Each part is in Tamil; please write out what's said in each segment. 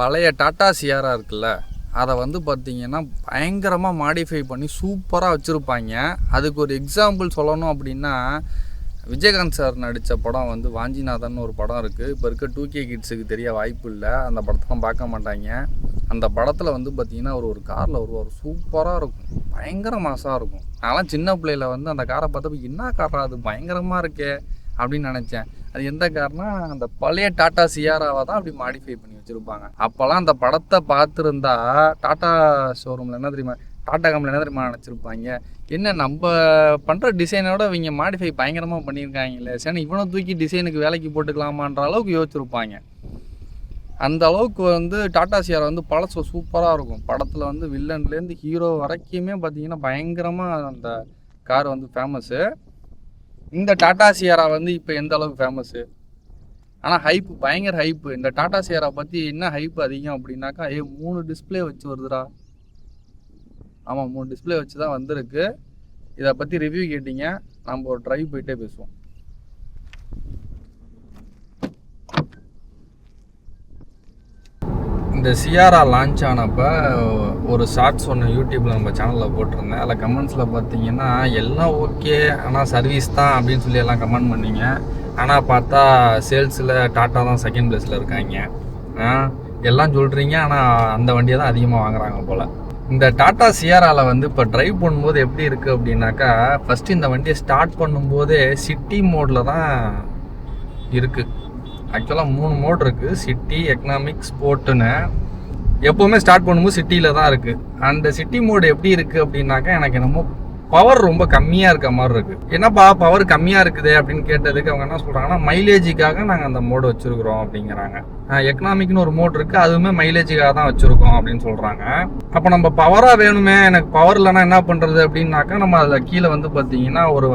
பழைய டாட்டா சியாரா இருக்குல்ல, அதை வந்து பார்த்திங்கன்னா பயங்கரமாக மாடிஃபை பண்ணி சூப்பராக வச்சுருப்பாங்க. அதுக்கு ஒரு எக்ஸாம்பிள் சொல்லணும் அப்படின்னா, விஜயகாந்த் சார் நடித்த படம் வந்து வாஞ்சிநாதன் ஒரு படம் இருக்குது. இப்போ இருக்க 2K கிட்ஸுக்கு தெரிய வாய்ப்பு இல்லை, அந்த படத்தெல்லாம் பார்க்க மாட்டாங்க. அந்த படத்தில் வந்து பார்த்திங்கன்னா ஒரு காரில் வருவார், சூப்பராக இருக்கும், பயங்கர மாசாக இருக்கும். நான்லாம் சின்ன பிள்ளையில வந்து அந்த காரை பார்த்தப்ப என்ன காரா அது பயங்கரமாக இருக்கே அப்படின்னு நினச்சேன். அது எந்த காரணா, அந்த பழைய டாட்டா சியாராவை தான் அப்படி மாடிஃபை பண்ணி வச்சுருப்பாங்க. அப்போல்லாம் அந்த படத்தை பார்த்துருந்தா டாட்டா ஷோரூமில் என்ன தெரியுமா, டாட்டா கம்பெனியில் என்ன தெரியுமா நினச்சிருப்பாங்க, என்ன நம்ம பண்ணுற டிசைனோட இவங்க மாடிஃபை பயங்கரமாக பண்ணியிருக்காங்களே, சரி இவனை தூக்கி டிசைனுக்கு வேலைக்கு போட்டுக்கலாமான்ற அளவுக்கு யோசிச்சிருப்பாங்க. அந்த அளவுக்கு வந்து டாட்டா சியாரா வந்து பழசு சூப்பராக இருக்கும். படத்தில் வந்து வில்லன்லேருந்து ஹீரோ வரைக்குமே பார்த்திங்கன்னா பயங்கரமாக அந்த கார் வந்து ஃபேமஸ்ஸு. இந்த டாட்டா சியாரா வந்து இப்போ எந்த அளவுக்கு ஃபேமஸ்ஸு, ஆனால் ஹைப்பு பயங்கர ஹைப்பு. இந்த டாட்டா சியாரா பற்றி என்ன ஹைப்பு அதிகம் அப்படின்னாக்கா, 3 டிஸ்பிளே வச்சு வருதுடா. ஆமாம், 3 டிஸ்பிளே வச்சு தான் வந்திருக்கு. இதை பற்றி ரிவ்யூ கேட்டிங்க, நம்ம ஒரு ட்ரைவ் போயிட்டே பேசுவோம். இந்த சியாரா லான்ச் ஆனப்போ ஒரு ஷார்ட்ஸ் ஒன்று யூடியூப்பில் நம்ம சேனலில் போட்டிருந்தேன். அதில் கமெண்ட்ஸில் பார்த்தீங்கன்னா எல்லாம் ஓகே, ஆனால் சர்வீஸ் தான் அப்படின்னு சொல்லி எல்லாம் கமெண்ட் பண்ணிங்க. ஆனால் பார்த்தா சேல்ஸில் டாட்டா தான் செகண்ட் பிளேஸில் இருக்காங்க. எல்லாம் சொல்கிறீங்க, ஆனால் அந்த வண்டியை தான் அதிகமாக வாங்குறாங்க போல். இந்த டாட்டா சியாராவில் வந்து இப்போ ட்ரைவ் பண்ணும்போது எப்படி இருக்குது அப்படின்னாக்கா, ஃபஸ்ட்டு இந்த வண்டியை ஸ்டார்ட் பண்ணும்போதே சிட்டி மோடில் தான் இருக்குது. ஆக்சுவலாக 3 மோட் இருக்குது, சிட்டி, எக்கனாமிக், ஸ்போர்ட்டுன்னு. எப்போவுமே ஸ்டார்ட் பண்ணும்போது சிட்டியில் தான் இருக்குது. அந்த சிட்டி மோடு எப்படி இருக்குது அப்படின்னாக்கா, எனக்கு என்னமோ பவர் ரொம்ப கம்மியாக இருக்க மாதிரி இருக்குது. என்னப்பா பவர் கம்மியாக இருக்குது அப்படின்னு கேட்டதுக்கு அவங்க என்ன சொல்கிறாங்கன்னா, மைலேஜுக்காக நாங்கள் அந்த மோடு வச்சுருக்குறோம் அப்படிங்கிறாங்க. எக்கனாமிக்னு ஒரு மோட் இருக்குது, அதுவுமே மைலேஜுக்காக தான் வச்சுருக்கோம் அப்படின்னு சொல்கிறாங்க. அப்போ நம்ம பவராக வேணுமே, எனக்கு பவர் இல்லைன்னா என்ன பண்ணுறது அப்படின்னாக்கா, நம்ம அதில் கீழே வந்து பார்த்தீங்கன்னா ஒரு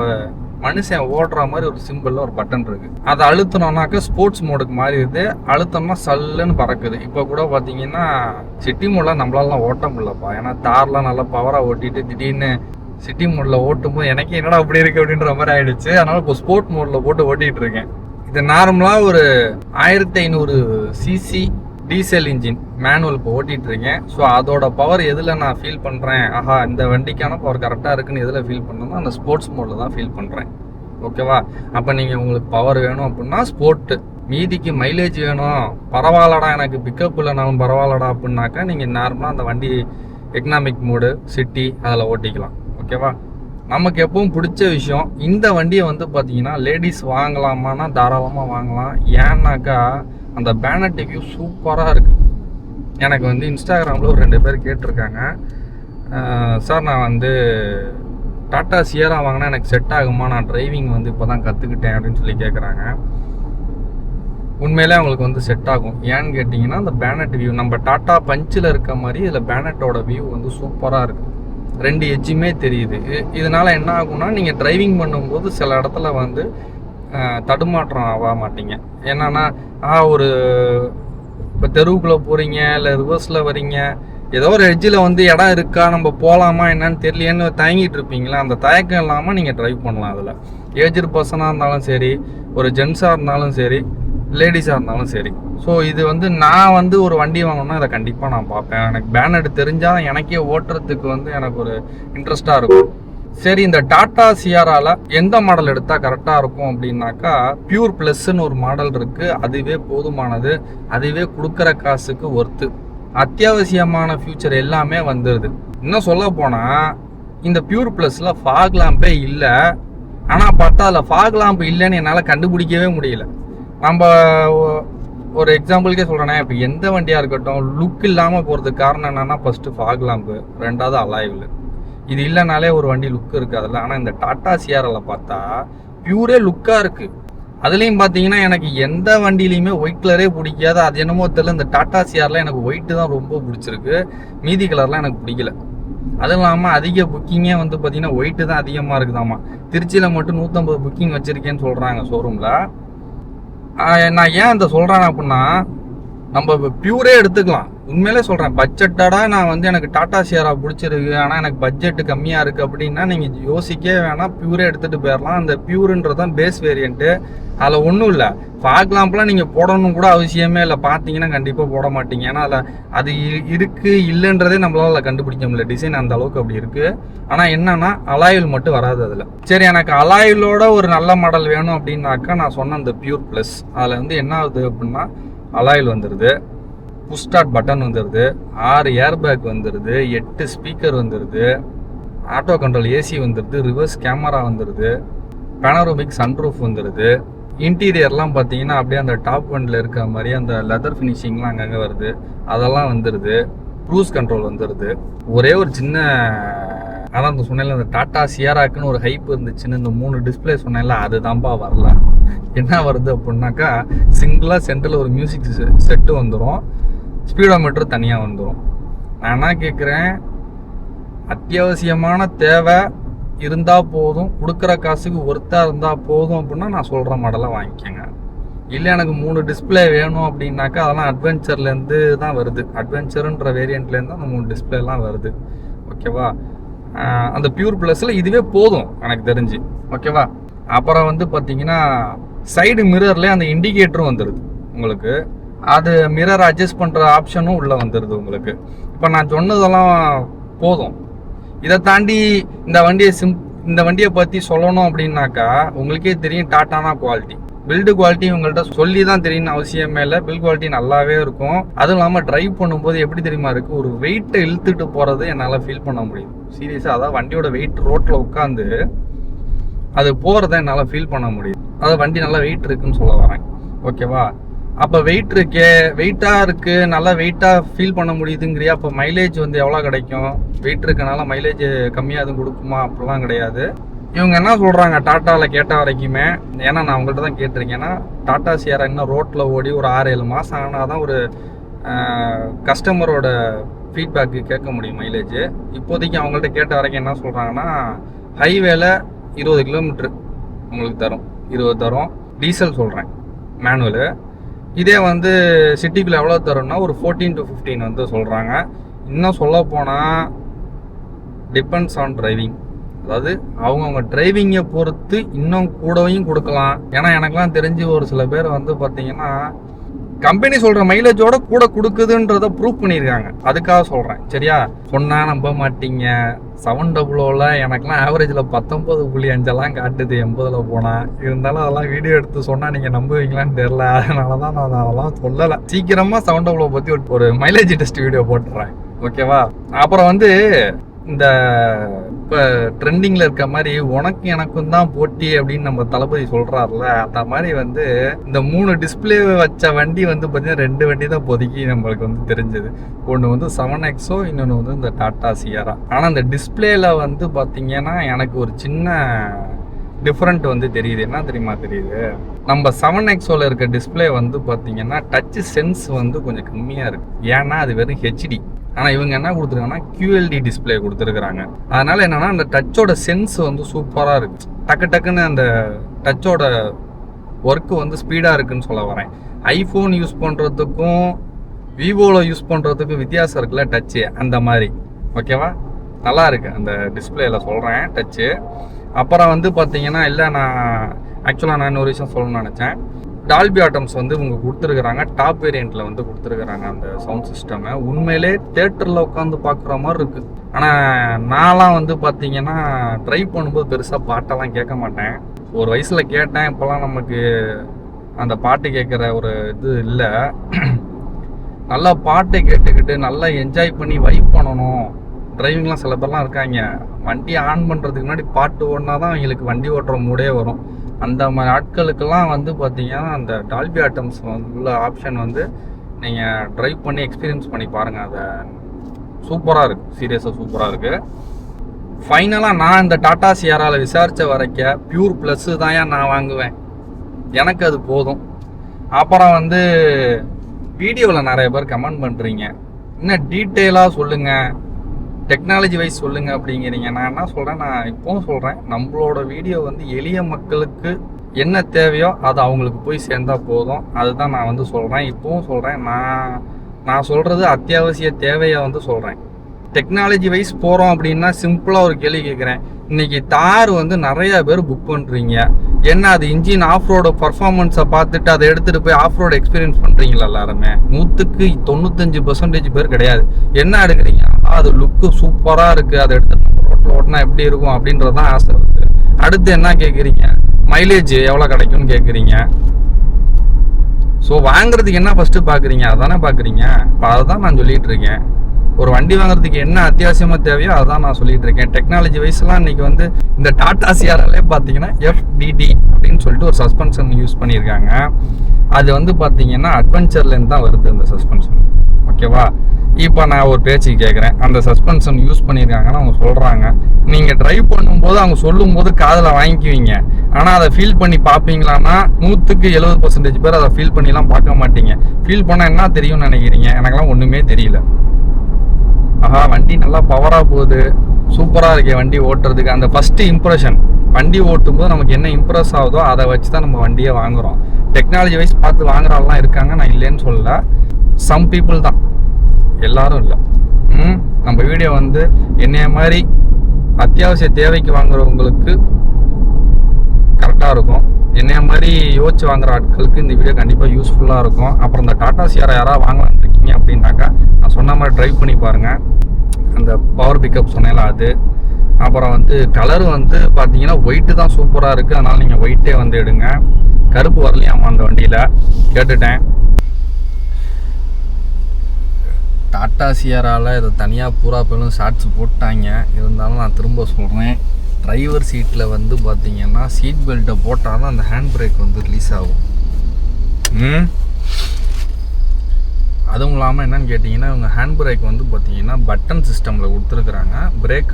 மனுஷன் ஓடுற மாதிரி ஒரு சிம்பிளில் ஒரு பட்டன் இருக்குது. அதை அழுத்தினோம்னாக்கா ஸ்போர்ட்ஸ் மோடுக்கு மாறிடுது. அழுத்தம்னா சல்லுன்னு பறக்குது. இப்போ கூட பார்த்தீங்கன்னா சிட்டி மோடில் நம்மளாலாம் ஓட்ட முடியலப்பா, ஏன்னா தார்லாம் நல்லா பவராக ஓட்டிட்டு திடீர்னு சிட்டி மோடில் ஓட்டும் போது எனக்கே என்னடா அப்படி இருக்குது அப்படின்ற மாதிரி ஆகிடுச்சு. அதனால் இப்போ ஸ்போர்ட் மோடில் போட்டு ஓட்டிகிட்டு இருக்கேன். இது நார்மலாக ஒரு 1500 சிசி டீசல் இன்ஜின் மேனுவல் இப்போ ஓட்டிகிட்டு இருக்கேன். ஸோ அதோட பவர் எதில் நான் ஃபீல் பண்ணுறேன், ஆஹா இந்த வண்டிக்கான பவர் கரெக்டாக இருக்குன்னு எதில் ஃபீல் பண்ணணும்னா அந்த ஸ்போர்ட்ஸ் மோடில் தான் ஃபீல் பண்ணுறேன். ஓகேவா? அப்போ நீங்கள் உங்களுக்கு பவர் வேணும் அப்படின்னா ஸ்போர்ட்டு, மீதிக்கு மைலேஜ் வேணும், பரவாயில்லடா எனக்கு பிக்கப் இல்லைனாலும் பரவாயில்லடா அப்படின்னாக்கா நீங்கள் நார்மலாக அந்த வண்டி எக்கனாமிக் மோடு, சிட்டி அதில் ஓட்டிக்கலாம். ஓகேவா? நமக்கு எப்பவும் பிடிச்ச விஷயம், இந்த வண்டியை வந்து பார்த்தீங்கன்னா லேடிஸ் வாங்கலாமான்னா தாராளமாக வாங்கலாம். ஏன்னாக்கா அந்த பேனட் வியூ சூப்பராக இருக்குது. எனக்கு வந்து இன்ஸ்டாகிராமில் ஒரு 2 பேர் கேட்டிருக்காங்க, சார் நான் வந்து டாட்டா சியாரா வாங்கினா எனக்கு செட் ஆகுமா, நான் டிரைவிங் வந்து இப்போ தான் கற்றுக்கிட்டேன் அப்படின்னு சொல்லி கேட்குறாங்க. உண்மையிலே அவங்களுக்கு வந்து செட் ஆகும். ஏன்னு கேட்டிங்கன்னா அந்த பேனட் வியூ நம்ம டாட்டா பஞ்சில் இருக்க மாதிரி இதில் பேனட்டோட வியூ வந்து சூப்பராக இருக்குது. 2 எட்ஜுமே தெரியுது. இதனால் என்ன ஆகும்னா நீங்கள் டிரைவிங் பண்ணும்போது சில இடத்துல வந்து தடுமாற்றம் ஆக மாட்டீங்க. என்னன்னா ஒரு இப்போ தெருவுக்குள்ளே போகிறீங்க, இல்லை ரிவர்ஸில் வரீங்க, ஏதோ ஒரு எட்ஜில் வந்து இடம் இருக்கா, நம்ம போகலாமா என்னன்னு தெரியலையேன்னு தயங்கிட்டு இருப்பீங்களா, அந்த தயக்கம் இல்லாமல் நீங்கள் ட்ரைவ் பண்ணலாம். அதில் ஏஜ்டு பர்சனாக இருந்தாலும் சரி, ஒரு ஜென்ஸாக இருந்தாலும் சரி, லேடிஸாக இருந்தாலும் சரி. ஸோ இது வந்து நான் வந்து ஒரு வண்டி வாங்கணும்னா இதை கண்டிப்பாக நான் பார்ப்பேன். எனக்கு பேனட் தெரிஞ்சால் எனக்கே ஓட்டுறதுக்கு வந்து எனக்கு ஒரு இன்ட்ரெஸ்ட்டாக இருக்கும். சரி, இந்த டாட்டா சியாரால எந்த மாடல் எடுத்தால் கரெக்டாக இருக்கும் அப்படின்னாக்கா, பியூர் ப்ளஸ்ன்னு ஒரு மாடல் இருக்குது. அதுவே போதுமானது, அதுவே கொடுக்குற காசுக்கு ஒர்த்து. அத்தியாவசியமான ஃபியூச்சர் எல்லாமே வந்துடுது. இன்னும் சொல்ல போனால் இந்த பியூர் ப்ளஸில் ஃபாக் லாம்பே இல்லை. ஆனால் பார்த்தா அதில் ஃபாக் லாம்ப் இல்லைன்னு என்னால் கண்டுபிடிக்கவே முடியல. நம்ம ஒரு எக்ஸாம்பிளுக்கே சொல்கிறேன்னா, இப்போ எந்த வண்டியாக இருக்கட்டும் லுக் இல்லாமல் போகிறதுக்கு காரணம் என்னென்னா, ஃபஸ்ட்டு ஃபாக் லாம்பு, 2வது அலாய்வில். இது இல்லைனாலே ஒரு வண்டி லுக் இருக்காதுல்ல. ஆனால் இந்த டாட்டா சியாராவில் பார்த்தா பியூரே லுக்காக இருக்குது. அதுலேயும் பார்த்தீங்கன்னா எனக்கு எந்த வண்டியிலையுமே ஒயிட் கலரே பிடிக்காது. அது என்னமோ தெரியல, இந்த டாட்டா சியாரில் எனக்கு ஒயிட்டு தான் ரொம்ப பிடிச்சிருக்கு, மீதி கலர்லாம் எனக்கு பிடிக்கல. அதுவும் இல்லாமல் அதிக புக்கிங்கே வந்து பார்த்தீங்கன்னா ஒயிட்டு தான் அதிகமாக இருக்குதாம்மா. திருச்சியில் மட்டும் 150 புக்கிங் வச்சுருக்கேன்னு சொல்கிறாங்க ஷோரூமில். நான் ஏன் அந்த சொல்கிறேன் அப்படின்னா, நம்ம பியூரே எடுத்துக்கலாம். உண்மையிலே சொல்கிறேன், பட்ஜெட்டடா நான் வந்து எனக்கு டாட்டா சியாரா பிடிச்சிருக்கு, ஆனால் எனக்கு பட்ஜெட்டு கம்மியாக இருக்குது அப்படின்னா நீங்கள் யோசிக்கவே வேணாம், பியூரே எடுத்துகிட்டு போயிடலாம். அந்த பியூருன்றது தான் பேஸ் வேரியண்ட்டு. அதில் ஒன்றும் இல்லை, ஃபாக் லேம்ப்லாம் நீங்கள் போடணும் கூட அவசியமே இல்லை, பார்த்தீங்கன்னா கண்டிப்பாக போட மாட்டீங்க. ஏன்னா அதில் அது இருக்குது இல்லைன்றதே நம்மளால் கண்டுபிடிக்க முடியல, டிசைன் அந்த அளவுக்கு அப்படி இருக்குது. ஆனால் என்னன்னா அலாயில் மட்டும் வராது அதில். சரி, எனக்கு அலாயிலோட ஒரு நல்ல மாடல் வேணும் அப்படின்னாக்கா நான் சொன்ன அந்த பியூர் ப்ளஸ் அதில் வந்து என்ன ஆகுது அப்படின்னா அலாயில் வந்துடுது, புஷ் ஸ்டார்ட் பட்டன் வந்துடுது, 6 ஏர் பேக் வந்துடுது, 8 ஸ்பீக்கர் வந்துடுது, ஆட்டோ கண்ட்ரோல் ஏசி வந்துடுது, ரிவர்ஸ் கேமரா வந்துடுது, பேனரோமிக் சன்ரூஃப் வந்துடுது. இன்டீரியர்லாம் பார்த்தீங்கன்னா அப்படியே அந்த டாப் ஒன்ல இருக்கிற மாதிரி அந்த லெதர் ஃபினிஷிங்லாம் அங்கங்கே வருது, அதெல்லாம் வந்துடுது. க்ரூஸ் கண்ட்ரோல் வந்துடுது. ஒரே ஒரு சின்ன அதான் அந்த சொன்னேன்ல, அந்த டாட்டா சியாராக்குன்னு ஒரு ஹைப் இருந்துச்சுன்னு இந்த 3 டிஸ்பிளே சொன்னேன்ல, அது தான்ப்பா வரல. என்ன வருது அப்படின்னாக்கா சிங்கிளாக சென்டரில் ஒரு மியூசிக் செட்டு வந்துடும், ஸ்பீடோமீட்டர் தனியாக வந்துடும். நான் என்ன கேட்குறேன், அத்தியாவசியமான தேவை இருந்தால் போதும், கொடுக்குற காசுக்கு ஒர்த்தாக இருந்தால் போதும் அப்படின்னா நான் சொல்கிற மாடலாக வாங்கிக்கோங்க. இல்லை எனக்கு 3 டிஸ்பிளே வேணும் அப்படின்னாக்கா அதெல்லாம் அட்வென்ச்சர்லேருந்து தான் வருது, அட்வென்ச்சருன்ற வேரியண்ட்லேருந்து தான் அந்த 3 டிஸ்பிளேலாம் வருது. ஓகேவா? அந்த பியூர் ப்ளஸில் இதுவே போதும் எனக்கு தெரிஞ்சு. ஓகேவா? அப்புறம் வந்து பார்த்தீங்கன்னா சைடு மிரர்லேயே அந்த இண்டிகேட்டரும் வந்துடுது உங்களுக்கு, அது மிரர் அட்ஜஸ்ட் பண்ணுற ஆப்ஷனும் உள்ளே வந்துடுது உங்களுக்கு. இப்போ நான் சொன்னதெல்லாம் போதும். இதை தாண்டி இந்த வண்டியை பற்றி சொல்லணும் அப்படின்னாக்கா உங்களுக்கே தெரியும், டாட்டானா குவாலிட்டி, பில்டு குவாலிட்டி உங்கள்கிட்ட சொல்லி தான் தெரியும்னு அவசியமே இல்லை. பில்ட் குவாலிட்டி நல்லாவே இருக்கும். அதுவும் இல்லாமல் ட்ரைவ் பண்ணும்போது எப்படி தெரியுமா இருக்குது, ஒரு வெயிட்டை இழுத்துட்டு போகிறது என்னால் ஃபீல் பண்ண முடியும். சீரியஸாக, அதாவது வண்டியோட வெயிட் ரோட்டில் உட்காந்து அது போகிறத என்னால் ஃபீல் பண்ண முடியும். அதாவது வண்டி நல்லா வெயிட் இருக்குன்னு சொல்ல வரேன். ஓகேவா? அப்போ வெயிட்டாக இருக்குது, நல்லா வெயிட்டாக ஃபீல் பண்ண முடியுதுங்கிறியா? அப்போ மைலேஜ் வந்து எவ்வளோ கிடைக்கும்? வெயிட் இருக்கனால மைலேஜ் கம்மியாக எதுவும் கொடுக்குமா? அப்படிலாம் கிடையாது. இவங்க என்ன சொல்கிறாங்க டாட்டாவில் கேட்ட வரைக்குமே, ஏன்னா நான் அவங்கள்ட்ட தான் கேட்டிருக்கேன், ஏன்னா டாட்டா சியாரா இன்னும் ரோட்டில் ஓடி ஒரு 6-7 மாதம் ஆனால் தான் ஒரு கஸ்டமரோட ஃபீட்பேக்கு கேட்க முடியும் மைலேஜ். இப்போதைக்கு அவங்கள்ட்ட கேட்ட வரைக்கும் என்ன சொல்கிறாங்கன்னா, ஹைவேல 20 கிலோமீட்ரு உங்களுக்கு தரும், 20 தரும். டீசல் சொல்கிறேன், மேனுவலு. இதே வந்து சிட்டிக்குள்ளே எவ்வளோ தரும்னா ஒரு 14 to 15 வந்து சொல்கிறாங்க. இன்னும் சொல்ல போனால் டிபெண்ட்ஸ் ஆன் டிரைவிங், அதாவது அவங்கவுங்க டிரைவிங்கை பொறுத்து இன்னும் கூடவையும் கொடுக்கலாம். ஏன்னா எனக்குலாம் தெரிஞ்சு ஒரு சில பேர் வந்து பார்த்தீங்கன்னா கம்பெனி சொல்கிற மைலேஜோட கூட கொடுக்குதுன்றத ப்ரூவ் பண்ணியிருக்காங்க. அதுக்காக சொல்கிறேன், சரியா? சொன்னால் நம்ப மாட்டீங்க. 700 எனக்குலாம் ஆவரேஜில் 19.5 காட்டுது 80 போனால். இருந்தாலும் அதெல்லாம் வீடியோ எடுத்து சொன்னால் நீங்கள் நம்புவீங்களான்னு தெரில, அதனால தான் நான் அதெல்லாம் சொல்லலை. சீக்கிரமாக 700 பற்றி ஒரு மைலேஜ் டெஸ்ட் வீடியோ போட்டுறேன். ஓகேவா? அப்புறம் வந்து இந்த இப்போ ட்ரெண்டிங்கில் இருக்க மாதிரி உனக்கு எனக்கும் தான் போட்டி அப்படின்னு நம்ம தளபதி சொல்கிறாருல, அந்த மாதிரி வந்து இந்த 3 டிஸ்பிளே வச்ச வண்டி வந்து பார்த்தீங்கன்னா 2 வண்டி தான் இப்போதைக்கு நம்மளுக்கு வந்து தெரிஞ்சது. ஒன்று வந்து 7XO, இன்னொன்று வந்து இந்த டாட்டா சியாரா. ஆனால் இந்த டிஸ்பிளேல வந்து பார்த்தீங்கன்னா எனக்கு ஒரு சின்ன டிஃப்ரெண்ட் வந்து தெரியுது. என்ன தெரியுமா தெரியுது? நம்ம 7XOவில் இருக்க டிஸ்பிளே வந்து பார்த்தீங்கன்னா டச் சென்ஸ் வந்து கொஞ்சம் கம்மியாக இருக்குது. ஏன்னா அது வெறும் ஹெச்டி. ஆனால் இவங்க என்ன கொடுத்துருக்காங்கன்னா QLD டிஸ்பிளே கொடுத்துருக்குறாங்க. அதனால் என்னென்னா அந்த டச்சோட சென்ஸ் வந்து சூப்பராக இருக்குது. டக்குன்னு அந்த டச்சோட ஒர்க்கு வந்து ஸ்பீடாக இருக்குதுன்னு சொல்ல வரேன். ஐஃபோன் யூஸ் பண்ணுறதுக்கும் விவோவில் யூஸ் பண்ணுறதுக்கும் வித்தியாசம் இருக்குல்ல டச்சு, அந்த மாதிரி. ஓகேவா? நல்லா இருக்குது அந்த டிஸ்பிளேயில் சொல்கிறேன் டச்சு. அப்புறம் வந்து பார்த்தீங்கன்னா இல்லை, நான் இன்னொரு விஷயம் சொல்லணும்னு நினச்சேன். டால்பி ஆட்டம்ஸ் வந்து இவங்க கொடுத்துருக்குறாங்க, டாப் வேரியண்ட்டில் வந்து கொடுத்துருக்குறாங்க அந்த சவுண்ட் சிஸ்டமை. உண்மையிலே தேட்டரில் உட்காந்து பார்க்குற மாதிரி இருக்குது. ஆனால் நான்லாம் வந்து பார்த்தீங்கன்னா ட்ரைவ் பண்ணும்போது பெருசாக பாட்டெல்லாம் கேட்க மாட்டேன். ஒரு வயசில் கேட்டேன், இப்போலாம் நமக்கு அந்த பாட்டு கேட்குற ஒரு இது இல்லை. நல்லா பாட்டை கேட்டுக்கிட்டு நல்லா என்ஜாய் பண்ணி வைப் பண்ணணும். டிரைவிங்லாம் சில பேர்லாம் இருக்காங்க, வண்டி ஆன் பண்ணுறதுக்கு முன்னாடி பாட்டு ஓடினா தான் அவங்களுக்கு வண்டி ஓட்டுற மூடே வரும். அந்த மாதிரி ஆட்களுக்கெல்லாம் வந்து பார்த்தீங்கன்னா அந்த டால்பி ஆட்டம்ஸ் உள்ள ஆப்ஷன் வந்து நீங்கள் ட்ரைவ் பண்ணி எக்ஸ்பீரியன்ஸ் பண்ணி பாருங்கள். அதை சூப்பராக இருக்குது, சீரியஸாக சூப்பராக இருக்குது. ஃபைனலாக நான் இந்த டாட்டா சியாராவில் விசாரித்த வரைக்கும் பியூர் ப்ளஸ்ஸு தான் நான் வாங்குவேன், எனக்கு அது போதும். அப்புறம் வந்து வீடியோவில் நிறைய பேர் கமெண்ட் பண்ணுறீங்க, இன்னும் டீட்டெயிலாக சொல்லுங்கள், டெக்னாலஜி வைஸ் சொல்லுங்கள் அப்படிங்கிறீங்க. நான் என்ன சொல்கிறேன், நான் இப்போவும் சொல்கிறேன், நம்மளோட வீடியோ வந்து எளிய மக்களுக்கு என்ன தேவையோ அது அவங்களுக்கு போய் சேர்ந்தால் போதும். அதுதான் நான் வந்து சொல்கிறேன், இப்போவும் சொல்கிறேன். நான் சொல்கிறது அத்தியாவசிய தேவையை வந்து சொல்கிறேன். டெக்னாலஜி வைஸ் போகிறோம் அப்படின்னா சிம்பிளாக ஒரு கேள்வி கேட்குறேன். இன்றைக்கி தார் வந்து நிறையா பேர் புக் பண்ணுறீங்க, என்ன அது இன்ஜின் ஆஃப் ரோடு பர்ஃபார்மன்ஸை பார்த்துட்டு அதை எடுத்துகிட்டு போய் ஆஃப் ரோடு எக்ஸ்பீரியன்ஸ் பண்ணுறீங்களா எல்லாருமே? 95% பேர் கிடையாது. என்ன எடுக்கிறீங்க? அது லுக்கு சூப்பராக இருக்குது, அதை எடுத்துகிட்டு ரோட்டில் ஓட்டினா எப்படி இருக்கும் அப்படின்றதான் ஆசை இருக்குது. அடுத்து என்ன கேட்குறீங்க? மைலேஜ் எவ்வளோ கிடைக்கும்னு கேட்குறீங்க. ஸோ வாங்குறதுக்கு என்ன ஃபஸ்ட்டு பார்க்குறீங்க? அதானே பார்க்குறீங்க. இப்போ அதை தான் நான் சொல்லிகிட்டு இருக்கேன். ஒரு வண்டி வாங்குறதுக்கு என்ன அத்தியாவசியமாக தேவையோ அதான் நான் சொல்லிட்டு இருக்கேன். டெக்னாலஜி வைஸ்லாம் இன்னைக்கு வந்து இந்த டாடா சிஆர்எல்லே பார்த்தீங்கன்னா FDD அப்படின்னு சொல்லிட்டு ஒரு சஸ்பென்ஷன் யூஸ் பண்ணியிருக்காங்க. அது வந்து பார்த்தீங்கன்னா அட்வென்ச்சர்லேருந்து தான் வருது அந்த சஸ்பென்ஷன். ஓகேவா? இப்போ நான் ஒரு பேச்சு கேட்குறேன், அந்த சஸ்பென்ஷன் யூஸ் பண்ணியிருக்காங்கன்னு அவங்க சொல்கிறாங்க. நீங்கள் ட்ரைவ் பண்ணும்போது அவங்க சொல்லும்போது காதில் வாங்கிக்குவீங்க, ஆனால் அதை ஃபீல் பண்ணி பார்ப்பீங்களான்னா 100% பேர் அதை ஃபீல் பண்ணிலாம் பார்க்க மாட்டீங்க. ஃபீல் பண்ணால் என்ன தெரியும்னு நினைக்கிறீங்க? எனக்கெல்லாம் ஒன்றுமே தெரியல. ஆஹா, வண்டி நல்லா பவராக போகுது, சூப்பராக இருக்கே வண்டி ஓட்டுறதுக்கு. அந்த ஃபஸ்ட்டு இம்ப்ரெஷன், வண்டி ஓட்டும் போது நமக்கு என்ன இம்ப்ரெஸ் ஆகுதோ அதை வச்சு தான் நம்ம வண்டியை வாங்குகிறோம். டெக்னாலஜி வைஸ் பார்த்து வாங்குறாலாம் இருக்காங்க, நான் இல்லைன்னு சொல்லல. சம் பீப்புள் தான், எல்லாரும் இல்லை. நம்ம வீடியோ வந்து என்னைய மாதிரி அத்தியாவசிய தேவைக்கு வாங்குறவங்களுக்கு கரெக்டாக இருக்கும். என்னைய மாதிரி யோசிச்சு வாங்குற ஆட்களுக்கு இந்த வீடியோ கண்டிப்பாக யூஸ்ஃபுல்லாக இருக்கும். அப்புறம் இந்த டாடா சிஆர் யாராவது வாங்கலான்னு இருக்கீங்க அப்படின்னாக்கா நான் சொன்ன மாதிரி ட்ரைவ் பண்ணி பாருங்கள். அந்த பவர் பிக்கப் சொன்னேன்ல அது. அப்புறம் வந்து கலர் வந்து பார்த்தீங்கன்னா ஒயிட்டு தான் சூப்பராக இருக்குது, அதனால் நீங்கள் ஒயிட்டே வந்து எடுங்க. கருப்பு வரலையாமா அந்த வண்டியில், கேட்டுட்டேன். டாடா சிஆரால் இதை தனியாக பூரா பேரும் ஷார்ட்ஸ் போட்டாங்க. இருந்தாலும் நான் திரும்ப சொல்கிறேன், டிரைவர் சீட்டில் வந்து பார்த்தீங்கன்னா சீட் பெல்ட்டை போட்டால் தான் அந்த ஹேண்ட் பிரேக் வந்து ரிலீஸ் ஆகும். அதுவும் இல்லாமல் என்னென்னு கேட்டிங்கன்னா, இவங்க ஹேண்ட் பிரேக் வந்து பார்த்தீங்கன்னா பட்டன் சிஸ்டமில் கொடுத்துருக்குறாங்க. பிரேக்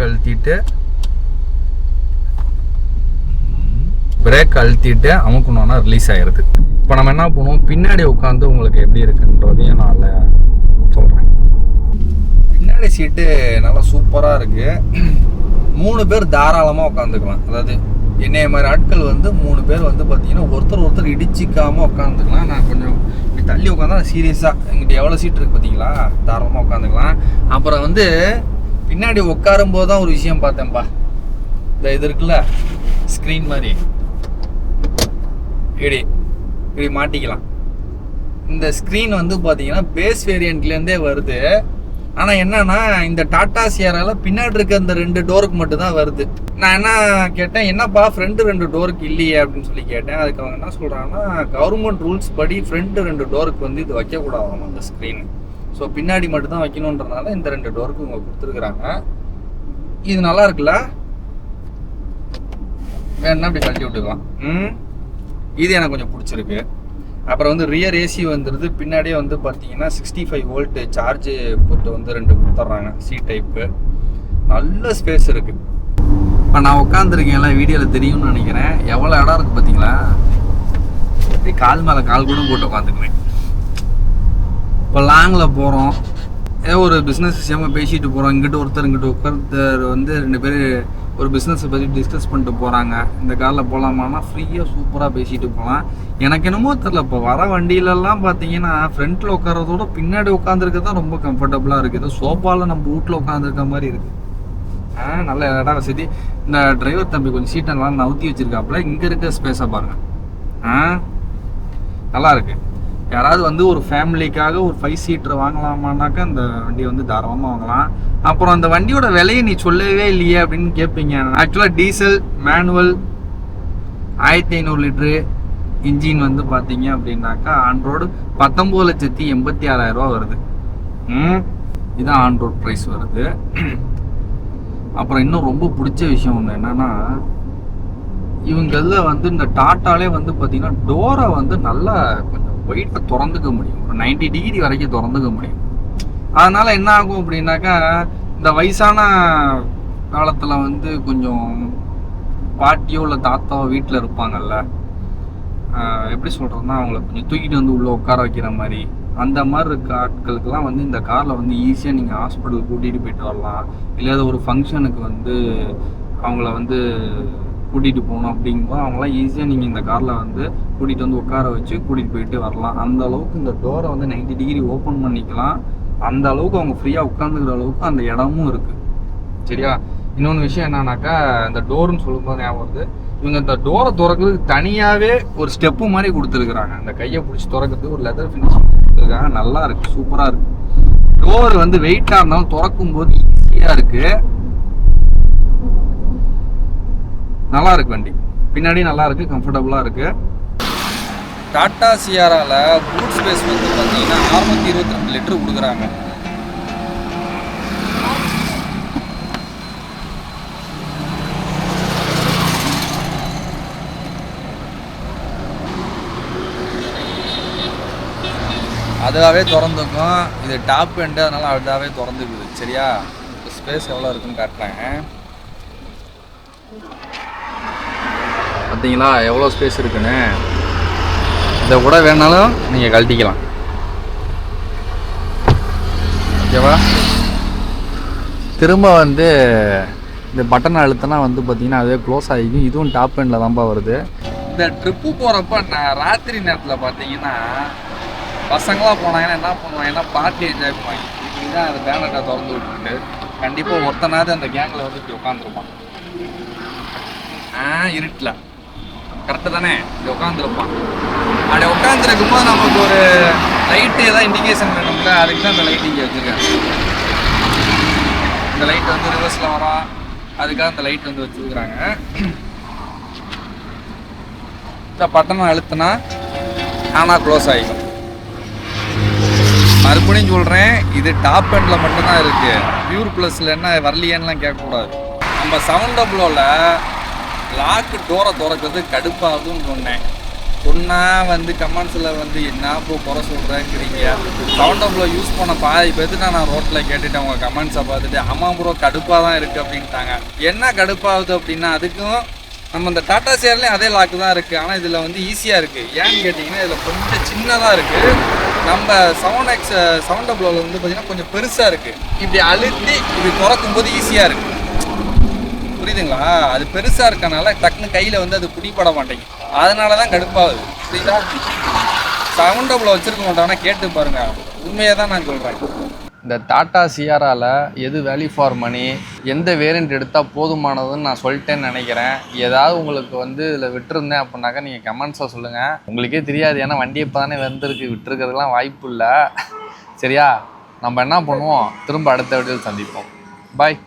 அழுத்திட்டு அமுக்கணுன்னா ரிலீஸ் ஆகிடுது. இப்போ நம்ம என்ன பண்ணுவோம், பின்னாடி உட்காந்து உங்களுக்கு எப்படி இருக்குன்றதையும் நான் சொல்கிறேன். பின்னாடி சீட்டு நல்லா சூப்பராக இருக்குது. 3 பேர் தாராளமாக உட்காந்துக்கலாம். அதாவது என்னைய மாதிரி ஆட்கள் வந்து 3 பேர் வந்து பார்த்தீங்கன்னா ஒருத்தர் இடிச்சிக்காமல் உட்காந்துக்கலாம். நான் கொஞ்சம் இப்படி தள்ளி உட்காந்தா சீரியஸாக எங்கிட்ட எவ்வளோ சீட் இருக்குது பார்த்தீங்களா, தாராளமாக உட்காந்துக்கலாம். அப்புறம் வந்து பின்னாடி உட்காரும்போது தான் ஒரு விஷயம் பார்த்தேன்ப்பா, இந்த இது இருக்குல்ல ஸ்க்ரீன் மாதிரி இப்படி மாட்டிக்கலாம். இந்த ஸ்க்ரீன் வந்து பார்த்தீங்கன்னா பேஸ் வேரியண்ட்லேருந்தே வருது. ஆனால் என்னன்னா இந்த டாடா சிஆரால பின்னாடி இருக்க இந்த 2 டோருக்கு மட்டும் தான் வருது. நான் என்ன கேட்டேன், என்னப்பா ஃப்ரண்ட் 2 டோருக்கு இல்லையே அப்படின்னு சொல்லி கேட்டேன். அதுக்கு அவங்க என்ன சொல்கிறாங்கன்னா, கவர்மெண்ட் ரூல்ஸ் படி ஃப்ரண்ட் 2 டோருக்கு வந்து இது வைக்கக்கூடாது அந்த ஸ்க்ரீனு. ஸோ பின்னாடி மட்டும் தான் வைக்கணுன்றதுனால இந்த 2 டோருக்கு இவங்க கொடுத்துருக்குறாங்க. இது நல்லா இருக்குல்ல, வேணா அப்படி கழட்டி விட்டுக்கலாம். இது எனக்கு கொஞ்சம் பிடிச்சிருக்கு. அப்புறம் வந்து ரியர் ஏசி வந்துடுது. பின்னாடியே வந்து பார்த்தீங்கன்னா 65 வோல்ட் சார்ஜ் போட்டு வந்து 2 கொடுத்துட்றாங்க. சி டைப்பு, நல்ல ஸ்பேஸ் இருக்குது. இப்போ நான் உட்காந்துருக்கேன்ல, வீடியோவில் தெரியும்னு நினைக்கிறேன். எவ்வளோ இடம் இருக்குது பார்த்தீங்களா, கால் மேலே கால் கூட போட்டு உட்காந்துக்குவேன். இப்போ லாங்கில் போகிறோம், ஏதோ ஒரு பிஸ்னஸ் விஷயமாக பேசிட்டு போகிறோம். இங்கிட்ட ஒருத்தர் வந்து 2 பேர் ஒரு பிஸ்னஸை பற்றி டிஸ்கஸ் பண்ணிட்டு போகிறாங்க. இந்த காரில் போகலாமான்னா ஃப்ரீயாக சூப்பராக பேசிட்டு போகலாம். எனக்கு என்னமோ தெரில, இப்போ வர வண்டியிலலாம் பார்த்தீங்கன்னா ஃப்ரண்ட்டில் உட்காரதோட பின்னாடி உட்காந்துருக்க தான் ரொம்ப கம்ஃபர்டபுளாக இருக்குது. ஏதோ சோஃபாவில் நம்ம வீட்டில் உட்காந்துருக்க மாதிரி இருக்குது. நல்ல இடம் வசதி. இந்த டிரைவர் தம்பி கொஞ்சம் சீட்டெல்லாம் நவுத்தி வச்சுருக்காப்புல. இங்கே இருக்க ஸ்பேஸை பாருங்கள், நல்லா இருக்குது. யாராவது வந்து ஒரு ஃபேமிலிக்காக ஒரு 5 சீட்டர் வாங்கலாமான்னாக்கா இந்த வண்டியை வந்து தாராளமாக வாங்கலாம். அப்புறம் அந்த வண்டியோட விலையை நீ சொல்லவே இல்லையே அப்படின்னு கேட்பீங்க. ஆக்சுவலாக டீசல் மேனுவல் 1500 லிட்ரு இன்ஜின் வந்து பார்த்தீங்க அப்படின்னாக்கா ஆன் ரோடு 19,86,000 வருது. இதுதான் ஆன் ரோட் ப்ரைஸ் வருது. அப்புறம் இன்னும் ரொம்ப பிடிச்ச விஷயம் ஒன்று என்னன்னா, இவங்களில் வந்து இந்த டாட்டாலே வந்து பார்த்தீங்கன்னா டோரை வந்து நல்லா கொஞ்சம் ஒயிட்டை திறந்துக்க முடியும். ஒரு 90 டிகிரி வரைக்கும் திறந்துக்க முடியும். அதனால் என்ன ஆகும் அப்படின்னாக்கா, இந்த வயசான காலத்தில் வந்து கொஞ்சம் பாட்டியோ இல்லை தாத்தாவோ வீட்டில் இருப்பாங்கல்ல, எப்படி சொல்கிறதுனா அவங்கள கொஞ்சம் தூக்கிட்டு வந்து உள்ளே உட்கார வைக்கிற மாதிரி, அந்த மாதிரி இருக்க ஆட்களுக்கெல்லாம் வந்து இந்த காரில் வந்து ஈஸியாக நீங்கள் ஹாஸ்பிட்டல் கூட்டிகிட்டு போயிட்டு வரலாம். இல்லை ஒரு ஃபங்க்ஷனுக்கு வந்து அவங்கள வந்து கூட்டிகிட்டு போகணும் அப்படிங்கும்போது அவங்களாம் ஈஸியாக நீங்கள் இந்த காரில் வந்து கூட்டிகிட்டு வந்து உட்கார வச்சு கூட்டிகிட்டு போயிட்டு வரலாம். அந்த அளவுக்கு இந்த டோரை வந்து 90 டிகிரி ஓப்பன் பண்ணிக்கலாம். அந்த அளவுக்கு அவங்க ஃப்ரீயாக உட்காந்துக்கிற அளவுக்கு அந்த இடமும் இருக்குது. சரியா? இன்னொன்று விஷயம் என்னன்னாக்கா, இந்த டோர்னு சொல்லும்போது ஞாபகம் வருது, இவங்க இந்த டோரை திறக்கிறதுக்கு தனியாகவே ஒரு ஸ்டெப்பு மாதிரி கொடுத்துருக்குறாங்க. அந்த கையை பிடிச்சி திறக்கிறதுக்கு ஒரு லெதர் ஃபினிஷிங் கொடுத்துருக்காங்க. நல்லா இருக்கு, சூப்பராக இருக்கு. டோர் வந்து வெயிட்டாக இருந்தாலும் திறக்கும் போது ஈஸியாக இருக்கு. நல்லா இருக்கு வண்டி, பின்னாடி நல்லா இருக்கு, கம்ஃபர்டபுளாக இருக்கு. டாடா சியாரால பூட் ஸ்பேஸ் வந்து பார்த்தீங்கன்னா 622 லிட்டர் கொடுக்குறாங்க. அதுவாகவே திறந்துக்கும். இது டாப் எண்டு, அதனால அதுவாகவே திறந்துக்குது. சரியா, ஸ்பேஸ் எவ்வளோ இருக்குன்னு காட்டுறாங்க. பார்த்தீங்களா எவ்வளோ ஸ்பேஸ் இருக்குன்னு. இதை கூட வேணாலும் நீங்கள் கழட்டிக்கலாம். ஓகேவா, திரும்ப வந்து இந்த பட்டன் அழுத்தினா வந்து பார்த்தீங்கன்னா அதுவே க்ளோஸ் ஆகிக்கும். இதுவும் டாப் எண்டில் தான்ப்பா வருது. இந்த ட்ரிப்பு போகிறப்ப நான் ராத்திரி நேரத்தில் பார்த்தீங்கன்னா பசங்களாக போனாங்கன்னா என்ன பண்ணுவாங்கன்னா பார்ட்டி என்ஜாய் பண்ணுவாங்க. இப்படி தான் அந்த பேனட்டை திறந்து விட்டுட்டு கண்டிப்பாக ஒருத்தனாவது அந்த கேங்கில் வந்து இப்படி உட்காந்துருப்பான். இருட்டில் கரெக்டு தானே, இப்படி உட்காந்துருப்பான். அப்படி உட்காந்துருக்கும்போது நமக்கு ஒரு லைட்டு ஏதாவது இண்டிகேஷன் வேணும்ல, அதுக்கு தான் அந்த லைட் இங்கே வச்சுருக்கேன். இந்த லைட் வந்து ரிவர்ஸில் வரும், அதுக்காக அந்த லைட் வந்து வச்சுருக்குறாங்க. இந்த பட்டனை அழுத்தினா ஆனால் க்ளோஸ் ஆகிடும். மறுபடியும் சொல்கிறேன், இது டாப் எண்டில் மட்டும்தான் இருக்குது. பியூர் ப்ளஸில் என்ன வரலையேன்னுலாம் கேட்கக்கூடாது. நம்ம சவுண்டபுளோவில் லாக்கு டோரை திறக்கிறது கடுப்பாகுதுன்னு சொன்னால் வந்து கமெண்ட்ஸில் வந்து என்ன இப்போ குறை சொல்கிறேங்கிறீங்க. சவுண்டபுளோ யூஸ் பண்ண பாதி பேர்த்துட்டு நான் ரோட்டில் கேட்டுட்டேன். உங்கள் கமெண்ட்ஸை பார்த்துட்டு ஆமாம் ப்ரோ கடுப்பாக தான் இருக்குது அப்படின்ட்டாங்க. என்ன கடுப்பாகுது அப்படின்னா, அதுக்கும் நம்ம இந்த டாடா சியார்லேயும் அதே லாக்கு தான் இருக்குது. ஆனால் இதில் வந்து ஈஸியாக இருக்குது. ஏன்னு கேட்டிங்கன்னா இதில் கொஞ்சம் சின்னதாக இருக்குது. நம்ம சவுண்டபுளோவில் வந்து பார்த்திங்கன்னா கொஞ்சம் பெருசாக இருக்குது. இப்படி அழுத்தி இப்படி திறக்கும் போது ஈஸியாக இருக்குது. புரியுதுங்களா? அது பெருசாக இருக்கனால டக்குன்னு கையில் வந்து அது பிடிபட மாட்டேங்குது. அதனால தான் கடுப்பாகுது. புரியுதா? சவுண்டபுளோ வச்சுருக்க மாட்டாங்கன்னா கேட்டு பாருங்கள், உண்மையாக தான் நான் சொல்கிறேன். இந்த டாடா சியாராவில் எது வேல்யூ ஃபார் மணி, எந்த வேரியண்ட் எடுத்தால் போதுமானதுன்னு நான் சொல்லிட்டேன்னு நினைக்கிறேன். ஏதாவது உங்களுக்கு வந்து இதில் விட்டுருந்தேன் அப்படின்னாக்கா நீங்கள் கமெண்ட்ஸை சொல்லுங்கள். உங்களுக்கே தெரியாது, ஏன்னா வண்டி இப்போ தானே வந்துருக்கு, விட்டுருக்கிறதுலாம் வாய்ப்பு இல்லை. சரியா, நம்ம என்ன பண்ணுவோம், திரும்ப அடுத்த வீடியோவில் சந்திப்போம். பாய்.